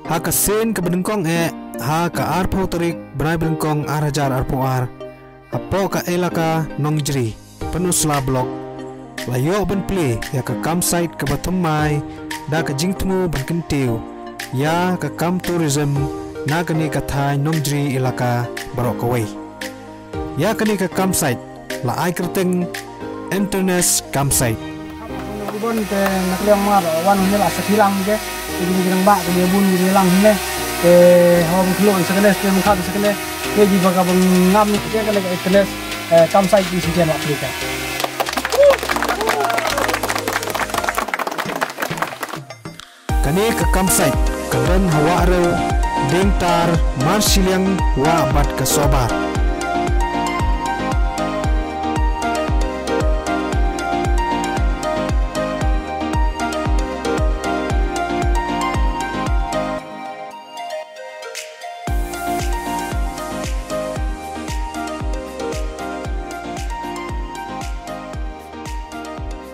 ha ka sen ka benengkong ha ka arpo terik brai benengkong arajar arpoar apo ka elaka nongjri penusla blok layo ben play ya ka campsite ka batumai da ka jingtmu ben kentiu ya ka camp tourism na kani ka thai nongjri ilaka barokawai ya kani ka campsite la ai kerteng internet campsite bon te nakliang mar wan hil asa hilang ke ini girang ba ke bun hilang hile ke hom klo sekene ke mukha sekene ke ji baga ngam ke kene ke internet campsite di sini Afrika kani ka campsite kalen hawa ro dengtar marsiliang wa bat ke sobar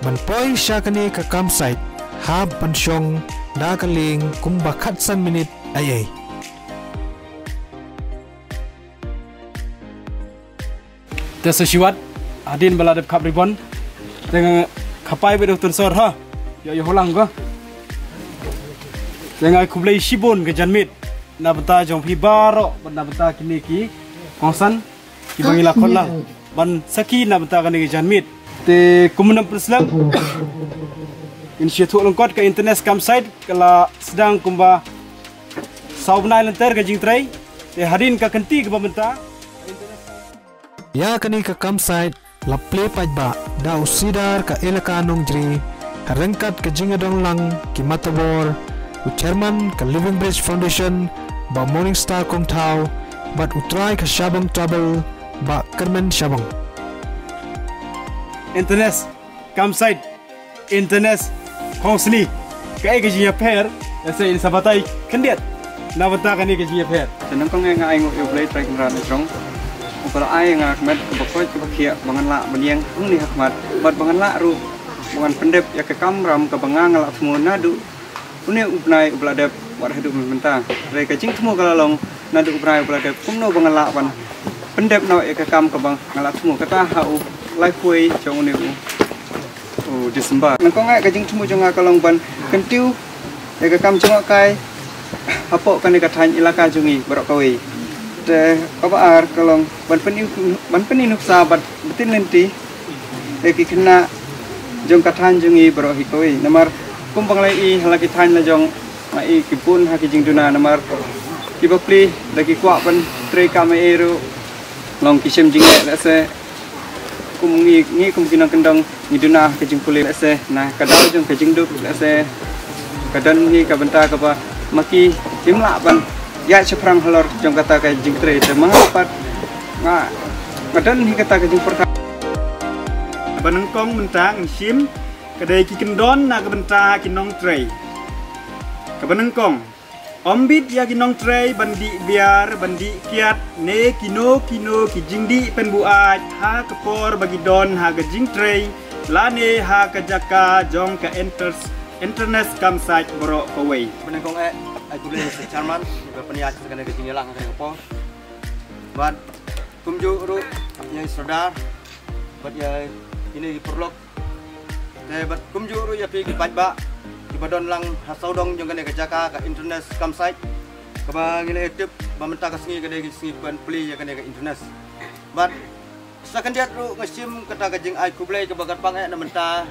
Manpoi syakani ke campsite hab pensyong da kaling kumbakat san minit ayai. Tersesiwat adin baladep kap ribon dengan kapai bedo tersor ha yo holang go dengan kublai shibon ke janmit na beta jong pi baro na beta kini ki kongsan ki bangila khonlang ban saki na beta kani ke janmit te kumunam perslam inisiatif lengkot ke internet campsite kala sedang kumba saubnai lenter ke jingtrai te hadin ka kenti ke pementa ya kani ke campsite la play pajba da usidar ka elaka nongjri harengkat ke jingadong lang ki matabor u chairman ke Living Bridge Foundation ba Morning Star Kong Tau bat utrai ke Shabang Trouble ba Kermen Shabang internet campsite internet kongsni kai ke jinya per se in sabatai kendiat na bata kani ke jinya per senang kong ngai ngo yo play track ran trong ukara ai ngak met ke bakoi ke bakia bangan la beniang ni hakmat bat bangan la ru bangan pendep ya ke kamram ke bangang la semua nadu une upnai upladep war hidup menta re ke jing semua kalalong nadu upnai upladep kumno bangan la ban pendep no ya ke kam ke bang ngala semua kata hau lai kui trong ni oh Desember nang kong ngai ke jing semua jonga kalong ban kentiu ya ke kam jonga kai apa kan ka than ilaka jungi barok kawi te apa ar kalong ban peninu sabat betin lenti ki kena jong ka than jungi barok hikawi namar kumpang lai i halaki than la jong mai ki pun ha ki jing duna namar ki bapli lagi kwa ban tre kamero long ki sem jing la se ngi kum kinang kendang ni duna ke jing puli la se nah kadau jong ke jing duk la se kadan ni ka benta ka ba maki timla ban ya seprang halor jong kata ka jing tre te mahapat nga kadan ni kata ka jing perka banengkong mentang sim kedai ki kendon na ka benta ki nong tre ka banengkong ombit ya ki nong tre bandi biar bandi kiat ne kino ki jingdi penbuat ha kepor bagi don ha ka jing tre lane ha ka jaka jong ka internet campsite borok kawai benengkong aku boleh chairman juga peniat sekali ke sini lang ke apa buat kumju ru yang saudar buat ya ini perlok buat kumju ru ya pergi pajba di badon lang hasaudong jong ke jaka ke internet campsite ke bang ini tip bamenta ke sini ke sini ban beli ya ke internet buat sekan dia ru ngesim kata ke jing aku boleh ke bagat pang na menta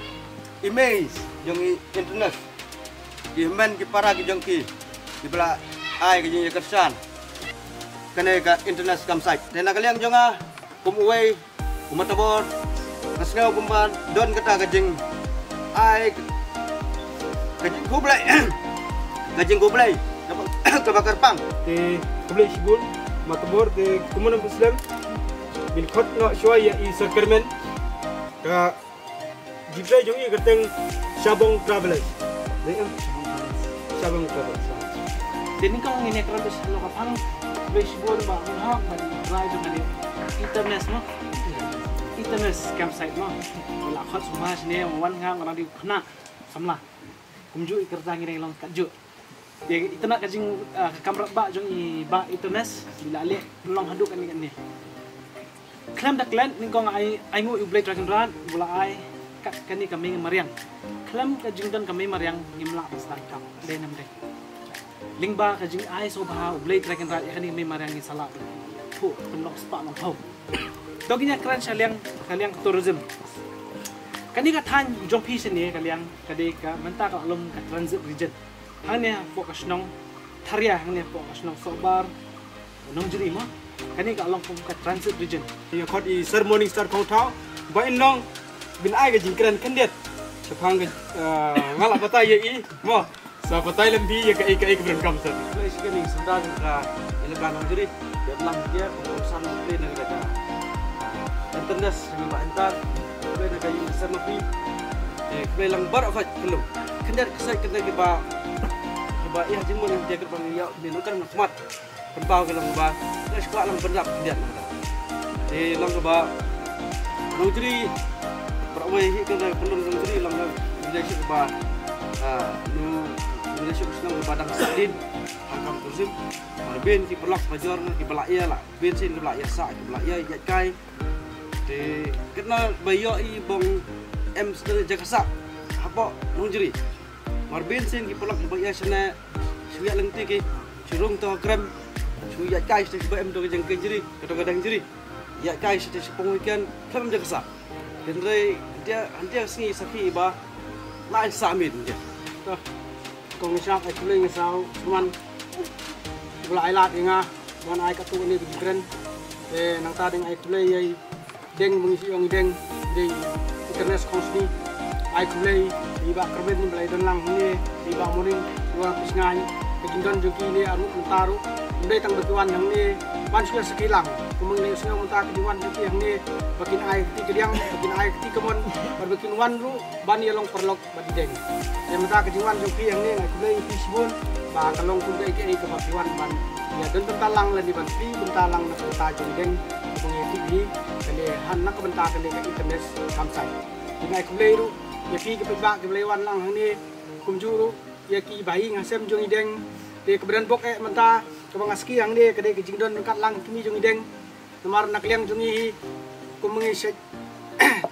email jong internet di men ki para ki jong ki di bela ai ke jing kersan kene ka internet campsite tena kaliang jonga kum uwei umatabor kasngau kumban don kata ke jing ai ke jing kublai ke jing kublai ke bakar pang te kublai shibun matabor te kumunam islam bil khot no shwaya i sakarmen ka jibrai jongi kerteng Shabang Travelers Shabang Travelers Dini kau ini kerabes lo kapang baseball ba ha ba drive na internet mo internet campsite mo wala khot sumas ne wan nga ngana di khna samla kumju ikerta ngi long kaju Itu nak kajing kamera ba jong I ba internet bila ale long haduk kan ni. Klaim dak land ni kong ai ngu u blade dragon ran bula ai kat kani kami mariang. Klaim kajing dan kami mariang ngimla pastan kam de nam de. Ling ba kajing ai so ba u blade dragon ran kani kami mariang ni salah. Pu penok spa long pau. Doginya kran kaliang tourism. Kani ka than jong pi sini kaliang kade ka menta ka alum ka transit region. Hanya fokus nong tharia hanya fokus nong sobar nong jeri mah kani ka along pum ka transit region yang khot I ceremony start kau tahu ba in nong bin ai ga jingkran kandiat sepang ga ngala patai ye I mo sa patai lembi ye ka I ka beran kam sat place kani sedang ka ilegal nong jeri dia lang dia urusan play na ga internet ba antar play na ga sama pi play lang bar afat belum kandiat kesai kandiat ba ba ia jimun yang jaga bang ya minukan nakmat penpau ke lang ba les kwa lang pendap dia di lang ba nujri perawai hi kan pendon nujri lang Malaysia ba nu Malaysia senang badang sadin hakam tusim marbin ki pelak major ki belaya lah bensin ki belaya sa ki belaya ya kai di kena bayo I bong em jaga sa apa nujri marbin sin ki pelak bayar sana suya lengti ki curung to krem suya kai sti ba em to jeng jeri kadang-kadang jeri ya kai sti sepong weekend krem jaga sa dan dia singi sapi ba lai samin dia to kong siap ai kuling sao cuman bula ai lat inga ban ai ka tu ni bi kren nang ta ding ai kulai ai deng mengisi ong deng di internet konsni ai kulai iba kerbet ni belai dan lang ni iba muring dua pisngai kejinggan joki ni aru mentaru ndai tang betuan yang ni ban sudah sekilang kumeng ni sungai mentar kejingwan joki yang ni bakin ai ti kediang bakin ai ti kemon berbakin wan ru ban ni long perlok badi deng yang mentar kejingwan joki yang ni ngai kulai pisbun ba kalong kungai ke ai ke bakiwan ban ya dan tentalang lan di ban pi bentalang nak benta jong deng mengeti di kene han nak benta kene ke internet kamsai ngai kulai ru ya pi ke pebak ke lewan lang ni kumjuru ya ki bayi ngasem jong ideng de keberan bok menta ke bangaski yang ni kede ke jingdon kat lang kimi jong ideng nomor nak liang jong hi kumengi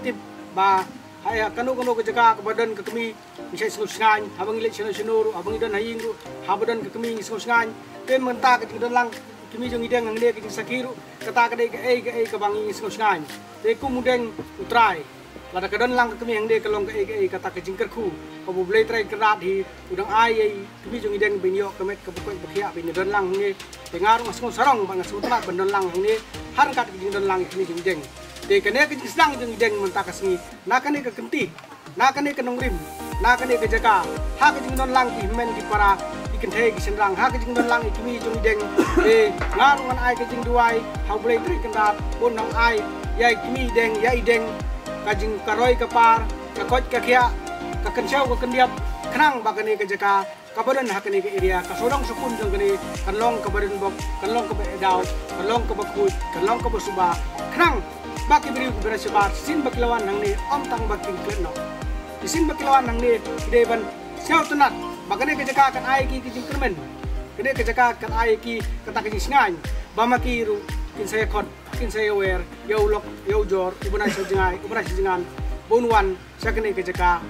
tip ba haya kanu ke jaga ke badan ke kemi misai sungan abang ilik senur abang idan haying ru habadan ke kemi sungan ke menta ke jingdon lang kimi jong ideng yang ni ke sakiru kata kede ke bangi sungan de kumudeng utrai lada kadon lang kami yang dia kelong ke kata ke jingkerku ko boleh try kerat di udang ai kami jong ideng binyo kemet ke pokok bekia bin don lang ni dengar masuk sarong bang sutrat bendon lang ni har kat ke don lang kami jong ideng de kene ke sedang jong ideng mentak kesni nak kene ke kenti nak kene ke nongrim nak kene ke jaga ha ke don lang ki men di para ikan thai ki senrang ha ke don lang kami jong ideng de ngar ngan ai ke jing duai ha boleh try kerat pun nang ai yai kami ideng ya ideng kajing karoi kapar kakot kakia kakencau kakendiap kenang bakani ke jaka kabadan hakani ke area kasodong sukun jong kani kanlong kabadan bok kanlong ke bedau kanlong ke bakut kanlong ke basuba kenang baki beri ku bersebar sin bakilawan nang ni om tang baking kleno sin bakilawan nang ni deban siau tenat bakani ke jaka kan ai ki kijing kermen kede ke jaka kan ai ki kata kijing singan bamaki ru kin saya kon kin saya aware yau lok yau jor ubana sejengan bonwan sakene ke jaka